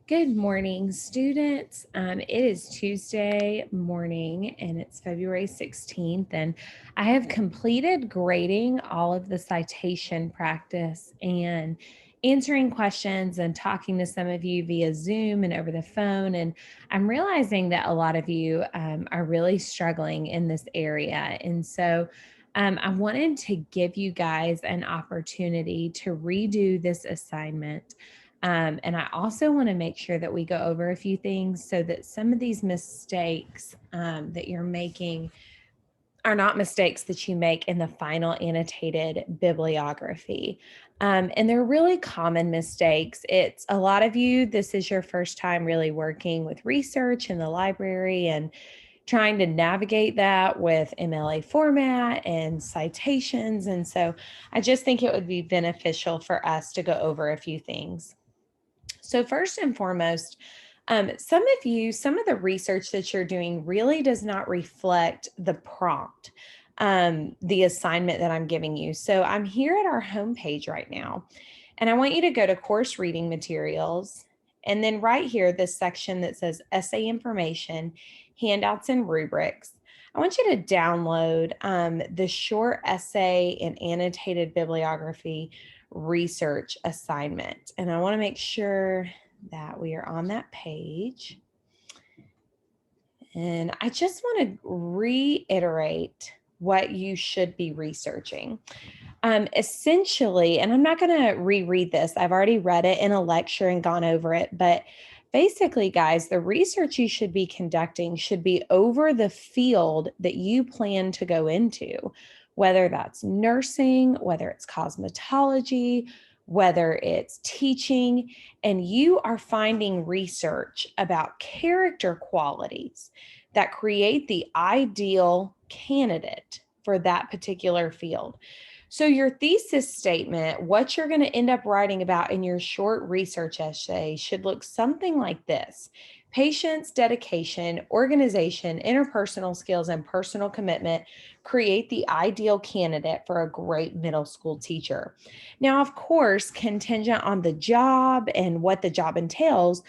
Good morning, students. It is Tuesday morning and it's February 16th, and I have completed grading all of the citation practice and answering questions and talking to some of you via Zoom and over the phone. And I'm realizing that a lot of you are really struggling in this area. And so I wanted to give you guys an opportunity to redo this assignment. And I also want to make sure that we go over a few things so that some of these mistakes that you're making are not mistakes that you make in the final annotated bibliography. And they're really common mistakes. It's a lot of you, this is your first time really working with research in the library and trying to navigate that with MLA format and citations. And so I just think it would be beneficial for us to go over a few things. So, first and foremost, some of the research that you're doing really does not reflect the prompt, the assignment that I'm giving you. So, I'm here at our homepage right now, and I want you to go to course reading materials. And then right here, this section that says essay information, handouts, and rubrics. I want you to download the short essay and annotated bibliography research assignment. And I want to make sure that we are on that page. And I just want to reiterate what you should be researching. Essentially, and I'm not going to reread this, I've already read it in a lecture and gone over it, but basically, guys, the research you should be conducting should be over the field that you plan to go into, whether that's nursing, whether it's cosmetology, whether it's teaching, and you are finding research about character qualities that create the ideal candidate for that particular field. So, your thesis statement, what you're going to end up writing about in your short research essay, should look something like this: patience, dedication, organization, interpersonal skills, and personal commitment create the ideal candidate for a great middle school teacher. Now, of course, contingent on the job and what the job entails,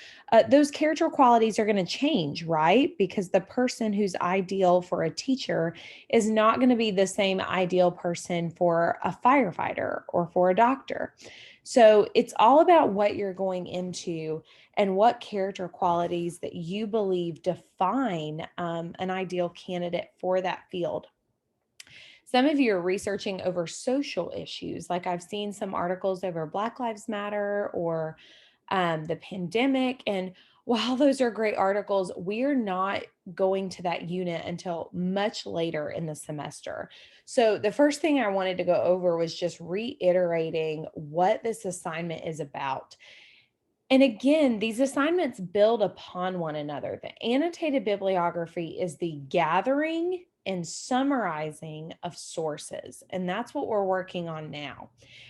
those character qualities are going to change, right? Because the person who's ideal for a teacher is not going to be the same ideal person for a firefighter or for a doctor. So it's all about what you're going into and what character qualities that you believe define an ideal candidate for that field. Some of you are researching over social issues, like I've seen some articles over Black Lives Matter or the pandemic. And while those are great articles, we're not going to that unit until much later in the semester. So, the first thing I wanted to go over was just reiterating what this assignment is about. And again, these assignments build upon one another. The annotated bibliography is the gathering and summarizing of sources. And that's what we're working on now.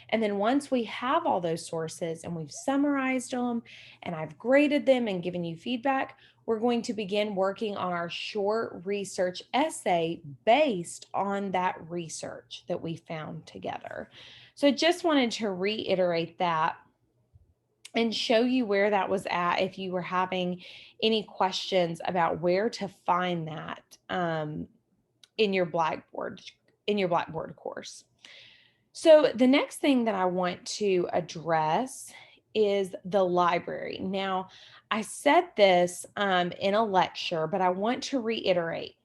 And then once we have all those sources and we've summarized them and I've graded them and given you feedback, we're going to begin working on our short research essay based on that research that we found together. So I just wanted to reiterate that and show you where that was at if you were having any questions about where to find that in your Blackboard course. So the next thing that I want to address is the library. Now, I said this in a lecture, but I want to reiterate.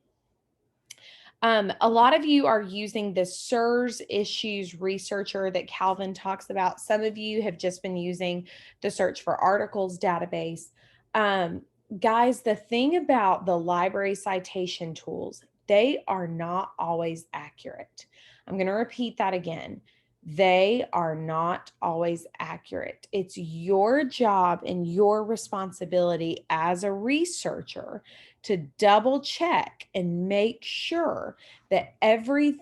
A lot of you are using the SIRS issues researcher that Calvin talks about. Some of you have just been using the search for articles database. Um, Guys, the thing about the library citation tools, they are not always accurate. I'm going to repeat that again. They are not always accurate. It's your job and your responsibility as a researcher to double check and make sure that every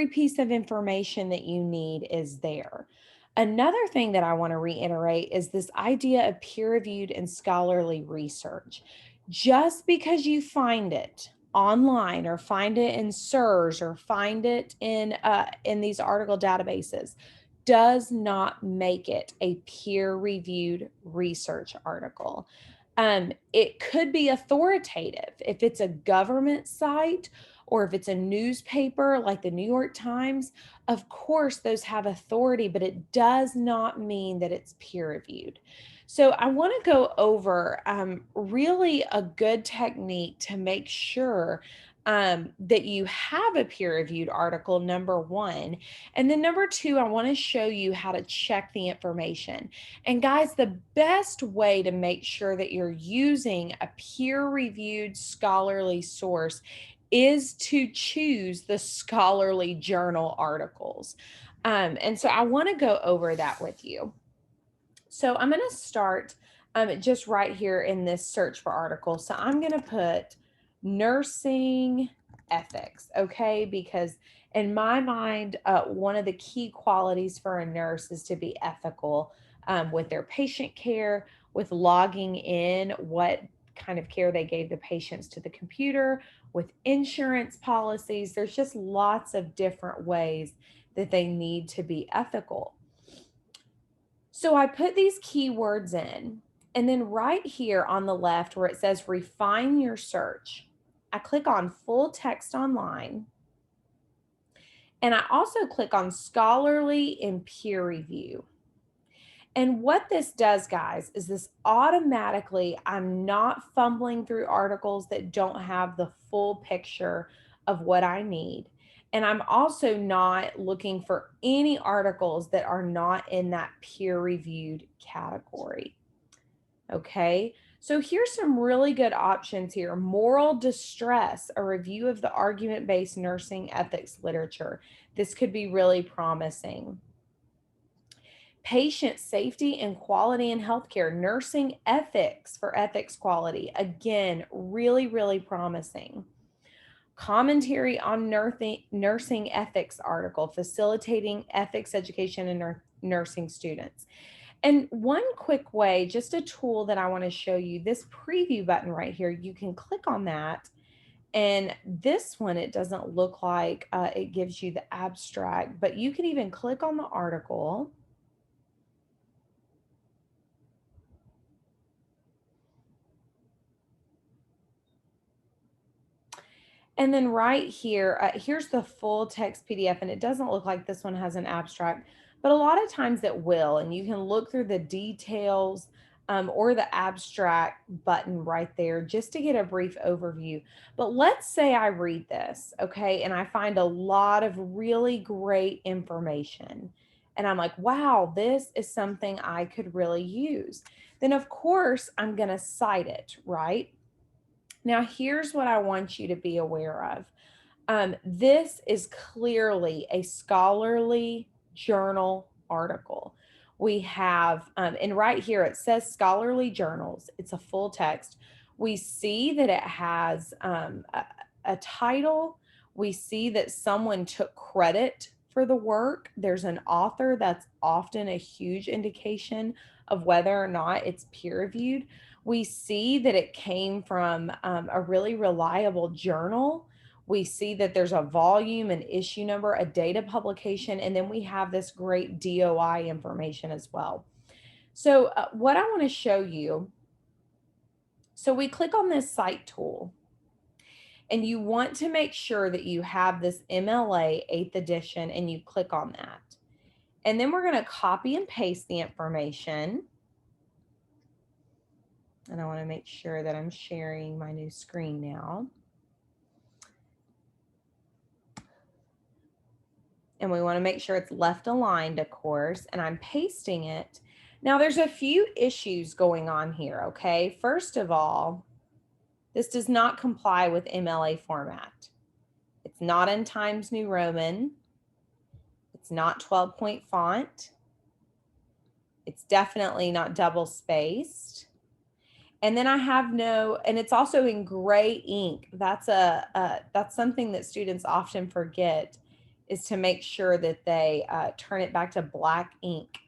piece of information that you need is there. Another thing that I want to reiterate is this idea of peer-reviewed and scholarly research. Just because you find it online or find it in SIRS or find it in these article databases, does not make it a peer-reviewed research article. It could be authoritative if it's a government site or if it's a newspaper like the New York Times. Of course, those have authority, but it does not mean that it's peer-reviewed. So I want to go over really a good technique to make sure that you have a peer-reviewed article, number one. And then number two, I want to show you how to check the information. And guys, the best way to make sure that you're using a peer-reviewed scholarly source is to choose the scholarly journal articles. And so I want to go over that with you. So I'm going to start just right here in this search for articles. So I'm going to put nursing ethics, okay? Because in my mind, one of the key qualities for a nurse is to be ethical with their patient care, with logging in what kind of care they gave the patients to the computer, with insurance policies. There's just lots of different ways that they need to be ethical. So I put these keywords in, and then right here on the left where it says refine your search, I click on full text online, and I also click on scholarly and peer review. And what this does, guys, is this automatically, I'm not fumbling through articles that don't have the full picture of what I need. And I'm also not looking for any articles that are not in that peer-reviewed category. Okay, so here's some really good options here. Moral distress, a review of the argument-based nursing ethics literature. This could be really promising. Patient safety and quality in healthcare, nursing ethics for ethics quality. Again, really, really promising. Commentary on nursing ethics article, facilitating ethics education in nursing students. And one quick way, just a tool that I want to show you, this preview button right here, you can click on that. And this one, it doesn't look like it gives you the abstract, but you can even click on the article. And then right here, here's the full text PDF, and it doesn't look like this one has an abstract, but a lot of times it will, and you can look through the details or the abstract button right there just to get a brief overview. But let's say I read this, okay, and I find a lot of really great information, and I'm like, wow, this is something I could really use. Then, of course, I'm going to cite it, right? Now, here's what I want you to be aware of. This is clearly a scholarly journal article. We have, and right here it says scholarly journals. It's a full text. We see that it has a title. We see that someone took credit for the work. There's an author. That's often a huge indication of whether or not it's peer-reviewed. We see that it came from a really reliable journal. We see that there's a volume, an issue number, a date of publication, and then we have this great DOI information as well. So what I want to show you, so we click on this cite tool, and you want to make sure that you have this MLA 8th edition, and you click on that. And then we're going to copy and paste the information. And I want to make sure that I'm sharing my new screen now. And we want to make sure it's left aligned, of course, and I'm pasting it. Now, there's a few issues going on here, okay? First of all, this does not comply with MLA format. It's not in Times New Roman. It's not 12-point font. It's definitely not double-spaced. And then I have no, and it's also in gray ink. That's something that students often forget, is to make sure that they turn it back to black ink.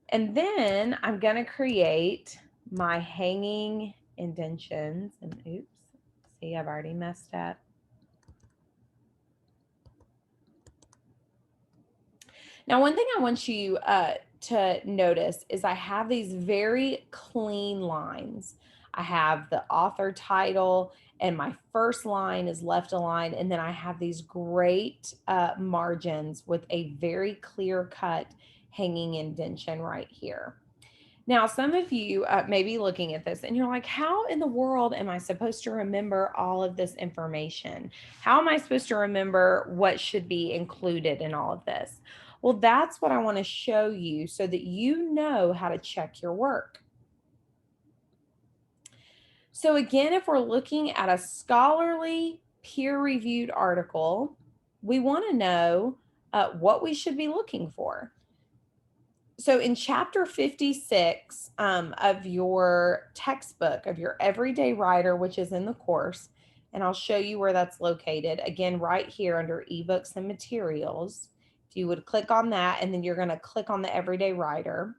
And then I'm going to create my hanging indentions. And oops, see, I've already messed up. Now, one thing I want you to notice is I have these very clean lines. I have the author title, and my first line is left aligned, and then I have these great margins with a very clear cut hanging indentation right here. Now, some of you may be looking at this and you're like, how in the world am I supposed to remember all of this information? How am I supposed to remember what should be included in all of this? Well, that's what I want to show you so that you know how to check your work. So again, if we're looking at a scholarly peer-reviewed article, we want to know what we should be looking for. So in chapter 56 of your textbook, of your Everyday Writer, which is in the course, and I'll show you where that's located, again, right here under eBooks and Materials. If you would click on that, and then you're going to click on the Everyday Writer.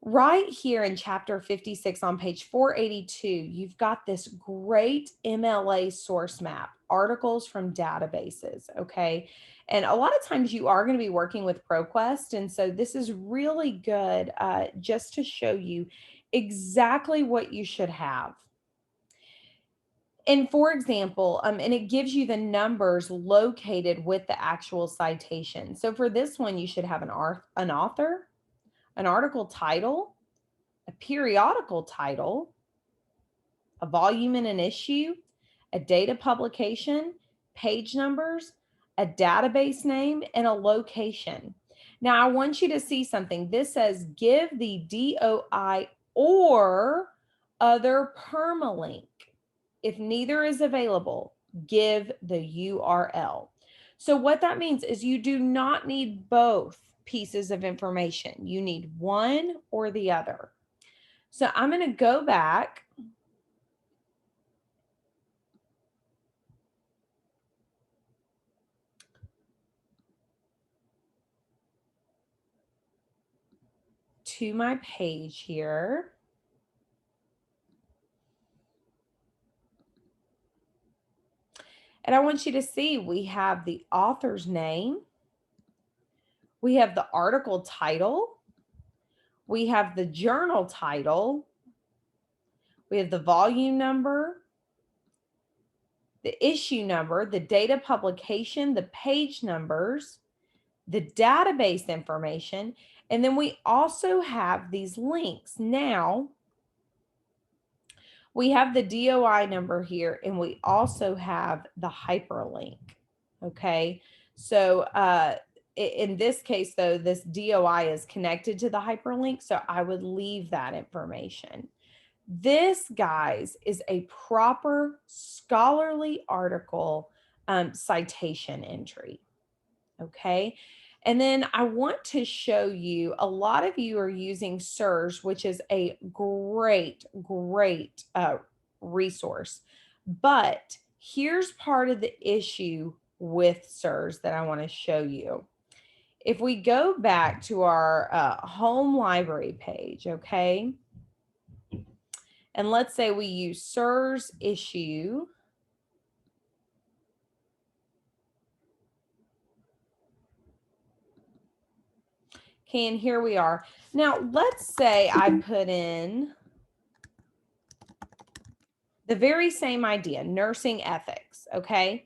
Right here in chapter 56 on page 482, you've got this great MLA source map, articles from databases, okay? And a lot of times you are going to be working with ProQuest, and so this is really good just to show you exactly what you should have. And for example, and it gives you the numbers located with the actual citation. So for this one, you should have an author, an article title, a periodical title, a volume and an issue, a date of publication, page numbers, a database name, and a location. Now, I want you to see something. This says give the DOI or other permalink. If neither is available, give the URL. So what that means is you do not need both pieces of information. You need one or the other. So I'm going to go back to my page here. And I want you to see we have the author's name, we have the article title, we have the journal title, we have the volume number, the issue number, the date of publication, the page numbers, the database information, and then we also have these links. Now, we have the DOI number here, and we also have the hyperlink, okay? So in this case, though, this DOI is connected to the hyperlink, so I would leave that information. This, guys, is a proper scholarly article citation entry, okay? And then I want to show you, a lot of you are using SIRS, which is a great resource. But here's part of the issue with SIRS that I want to show you. If we go back to our home library page, okay, and let's say we use SIRS issue. Okay, and here we are. Now, let's say I put in the very same idea, nursing ethics, okay?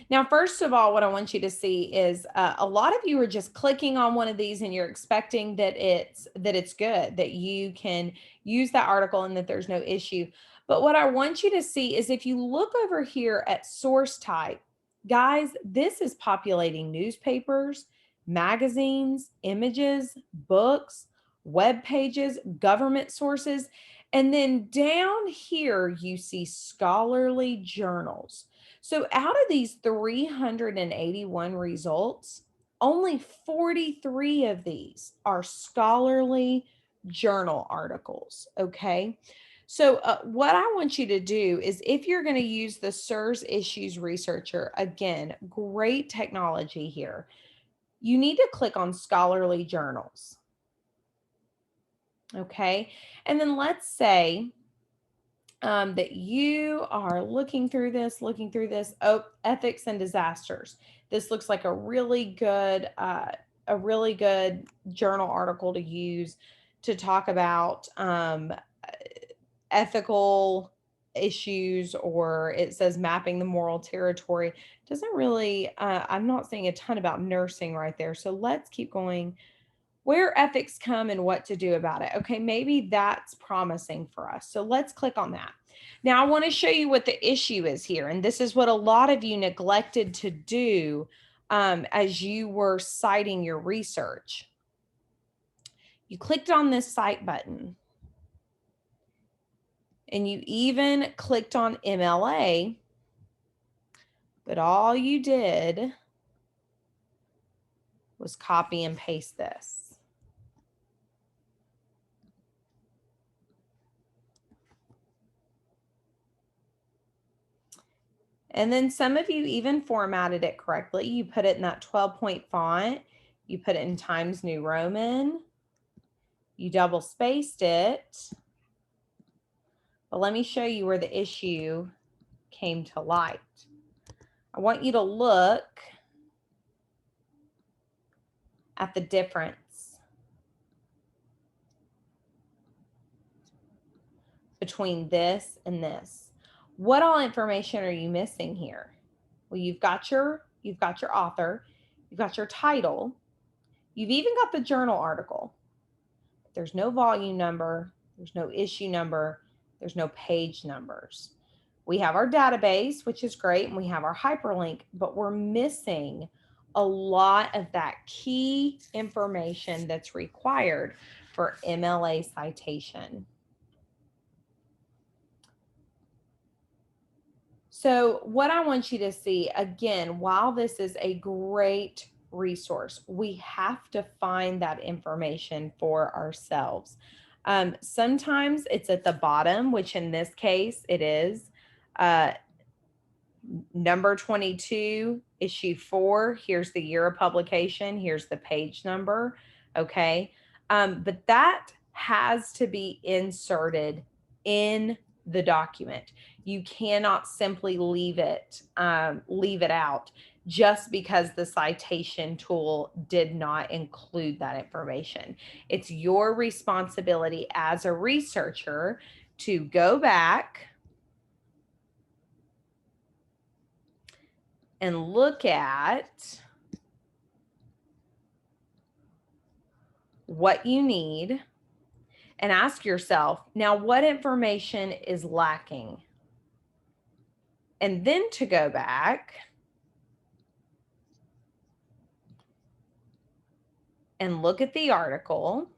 Now, first of all, what I want you to see is a lot of you are just clicking on one of these and you're expecting that it's good, that you can use that article and that there's no issue. But what I want you to see is if you look over here at source type, guys, this is populating newspapers, magazines, images, books, web pages, government sources, and then down here you see scholarly journals. So out of these 381 results, only 43 of these are scholarly journal articles, okay? So what I want you to do is if you're going to use the SIRS Issues Researcher, again, great technology here, you need to click on scholarly journals, okay? And then let's say that you are looking through this. Oh, ethics and disasters. This looks like a really good journal article to use to talk about ethical issues, or it says mapping the moral territory. Doesn't really, I'm not saying a ton about nursing right there. So let's keep going. Where ethics come and what to do about it. Okay, maybe that's promising for us. So let's click on that. Now I want to show you what the issue is here. And this is what a lot of you neglected to do as you were citing your research. You clicked on this cite button. And you even clicked on MLA, but all you did was copy and paste this. And then some of you even formatted it correctly. You put it in that 12-point font. You put it in Times New Roman. You double spaced it. But let me show you where the issue came to light. I want you to look at the difference between this and this. What all information are you missing here? Well, you've got your author, you've got your title, you've even got the journal article. There's no volume number, there's no issue number, there's no page numbers. We have our database, which is great, and we have our hyperlink, but we're missing a lot of that key information that's required for MLA citation. So what I want you to see, again, while this is a great resource, we have to find that information for ourselves. Sometimes it's at the bottom, which in this case it is. Number 22, issue 4, here's the year of publication, here's the page number, okay? But that has to be inserted in the document. You cannot simply leave it out just because the citation tool did not include that information. It's your responsibility as a researcher to go back and look at what you need and ask yourself, now what information is lacking? And then to go back and look at the article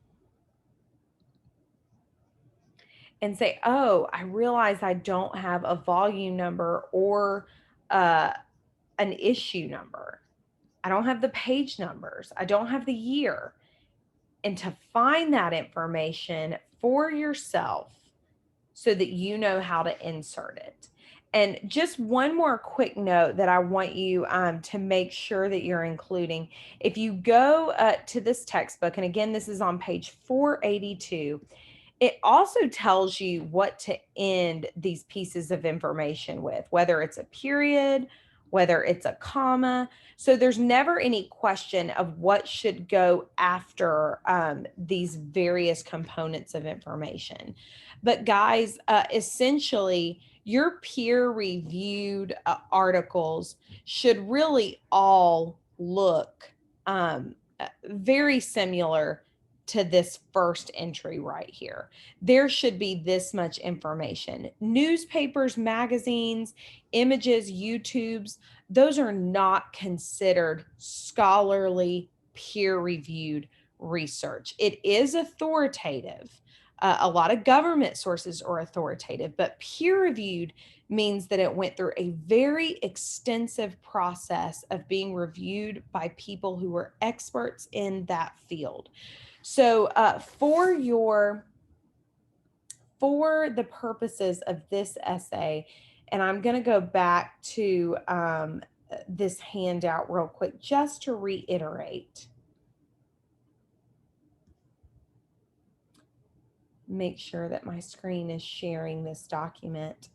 and say, oh, I realize I don't have a volume number or an issue number. I don't have the page numbers. I don't have the year. And to find that information for yourself so that you know how to insert it. And just one more quick note that I want you to make sure that you're including. If you go to this textbook, and again, this is on page 482, it also tells you what to end these pieces of information with, whether it's a period, whether it's a comma. So there's never any question of what should go after these various components of information. But guys, essentially, your peer-reviewed articles should really all look very similar to this first entry right here. There should be this much information. Newspapers, magazines, images, YouTubes, those are not considered scholarly, peer-reviewed research. It is authoritative. A lot of government sources are authoritative, but peer-reviewed means that it went through a very extensive process of being reviewed by people who were experts in that field. So for the purposes of this essay, and I'm going to go back to this handout real quick just to reiterate. make sure that my screen is sharing this document.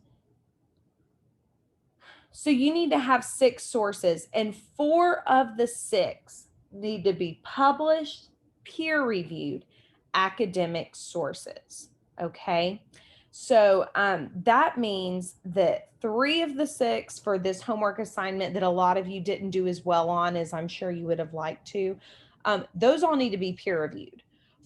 So you need to have 6 sources, and 4 of the 6 need to be published, peer-reviewed academic sources. Okay. So that means that 3 of the 6 for this homework assignment that a lot of you didn't do as well on as I'm sure you would have liked to, those all need to be peer-reviewed.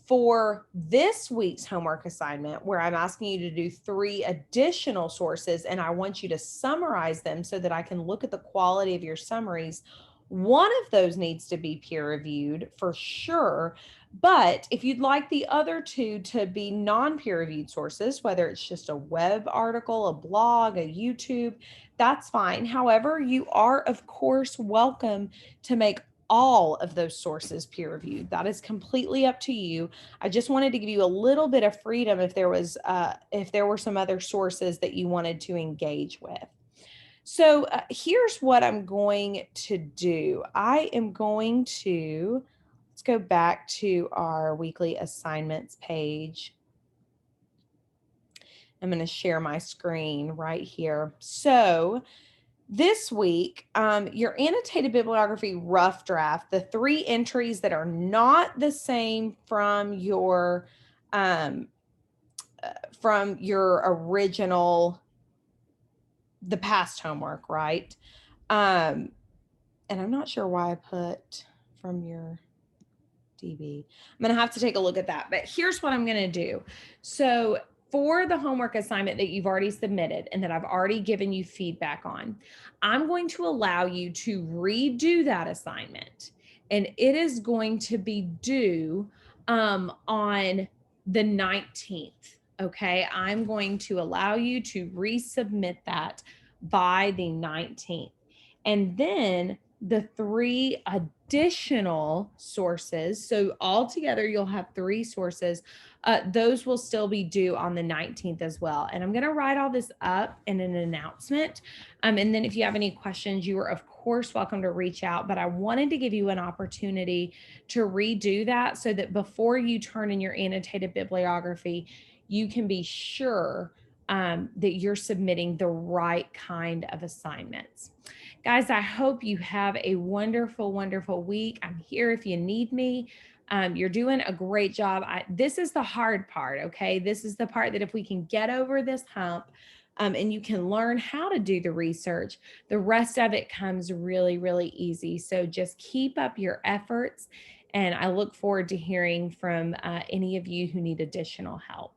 For this week's homework assignment, where I'm asking you to do 3 additional sources and I want you to summarize them so that I can look at the quality of your summaries, one of those needs to be peer reviewed for sure. But if you'd like the other 2 to be non-peer reviewed sources, whether it's just a web article, a blog, a YouTube, that's fine. However, you are, of course, welcome to make all of those sources peer reviewed. That is completely up to you. I just wanted to give you a little bit of freedom if there were some other sources that you wanted to engage with. So here's what I'm going to do. I am going to, let's go back to our weekly assignments page. I'm going to share my screen right here. So this week, your annotated bibliography rough draft, the 3 entries that are not the same from your original, the past homework, right? And I'm not sure why I put from your DB. I'm going to have to take a look at that, but here's what I'm going to do. So for the homework assignment that you've already submitted and that I've already given you feedback on, I'm going to allow you to redo that assignment, and it is going to be due on the 19th. Okay, I'm going to allow you to resubmit that by the 19th. And then the 3 additional sources, so altogether you'll have 3 sources, those will still be due on the 19th as well. And I'm going to write all this up in an announcement. And then if you have any questions, you are of course welcome to reach out, but I wanted to give you an opportunity to redo that so that before you turn in your annotated bibliography, you can be sure that you're submitting the right kind of assignments. Guys, I hope you have a wonderful, wonderful week. I'm here if you need me. You're doing a great job. This is the hard part, okay? This is the part that if we can get over this hump and you can learn how to do the research, the rest of it comes really, really easy. So just keep up your efforts, and I look forward to hearing from any of you who need additional help.